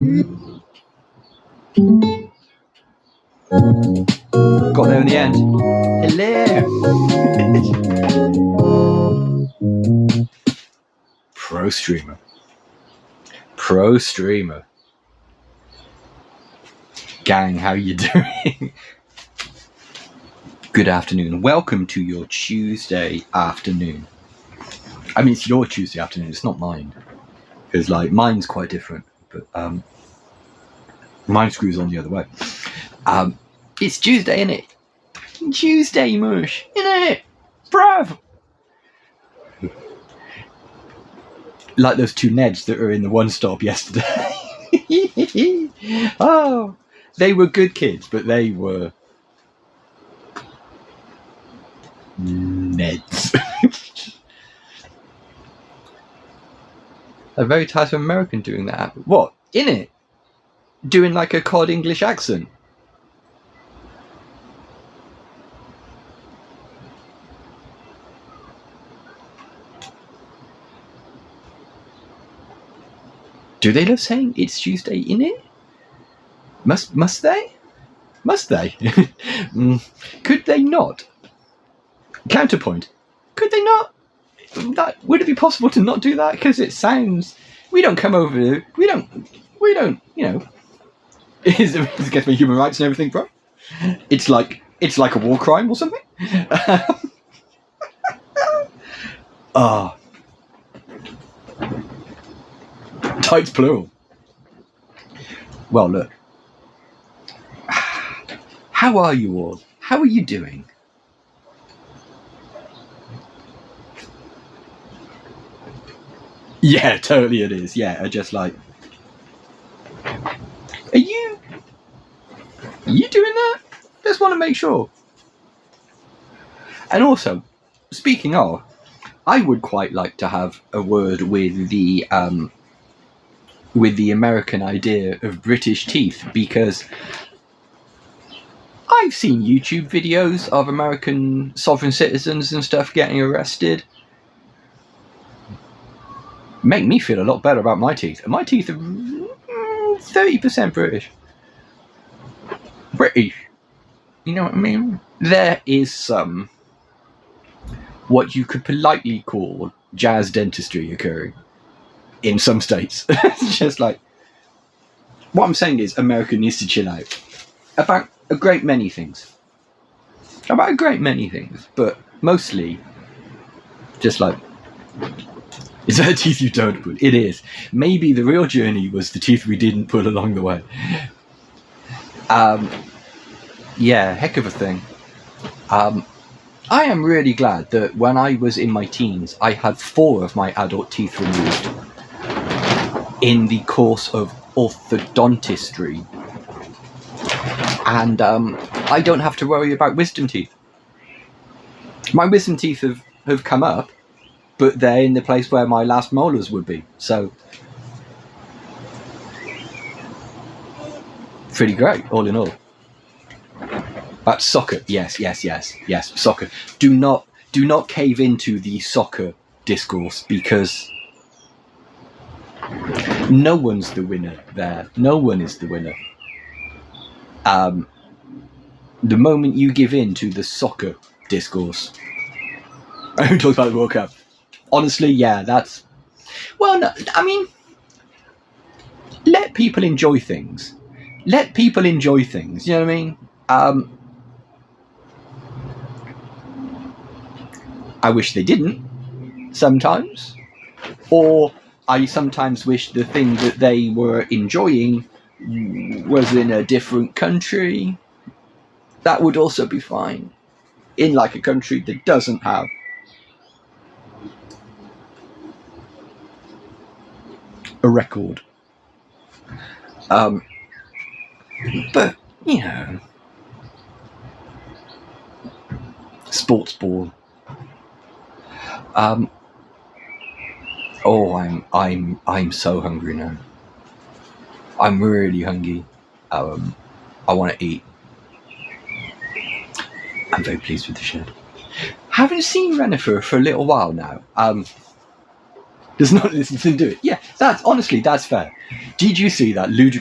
Got there in the end. Hello. Pro streamer. Gang, how you doing? Good afternoon. Welcome to your Tuesday afternoon. I mean, it's your Tuesday afternoon. It's not mine. Because, mine's quite different. But, mine screws on the other way. It's Tuesday, innit? Tuesday, mush. Innit? Bruv! Like those two Neds that were in the One Stop yesterday. Oh, they were good kids, but they were Neds. A very type of American doing that. What? In it? Doing like a cod English accent. Do they love saying it's Tuesday in it? Must they? Must they? Could they not? Counterpoint. Could they not? Would it be possible to not do that? Because it sounds... We don't come over... We don't, you know... It's against my human rights and everything, bro. It's like a war crime or something. Ah. Tights plural. Well, look. How are you all? How are you doing? Yeah, totally it is. Yeah, just like... Are you doing that? Just want to make sure. And also, speaking of, I would quite like to have a word with the American idea of British teeth, because I've seen YouTube videos of American sovereign citizens and stuff getting arrested. Make me feel a lot better about my teeth. My teeth are 30% British. You know what I mean? There is some what you could politely call jazz dentistry occurring in some states. It's just like... What I'm saying is America needs to chill out about a great many things. But mostly just like... Is that teeth you don't pull? It is. Maybe the real journey was the teeth we didn't pull along the way. Yeah, heck of a thing. I am really glad that when I was in my teens, I had 4 of my adult teeth removed in the course of orthodontistry. And I don't have to worry about wisdom teeth. My wisdom teeth have come up, but they're in the place where my last molars would be. So, pretty great, all in all. But soccer, yes, soccer. Do not cave into the soccer discourse, because no one's the winner there. No one is the winner. The moment you give in to the soccer discourse, who talks about the World Cup? Honestly, yeah, that's... Well, no, I mean, let people enjoy things. You know what I mean? I wish they didn't, sometimes. Or I sometimes wish the thing that they were enjoying was in a different country. That would also be fine. In like a country that doesn't have a record. But, you know, sports ball. Oh, I'm so hungry now. I'm really hungry. I want to eat. I'm very pleased with the shed. Haven't seen Renifer for a little while now. does not listen to it. Yeah, that's honestly, that's fair. Did you see that ludicrous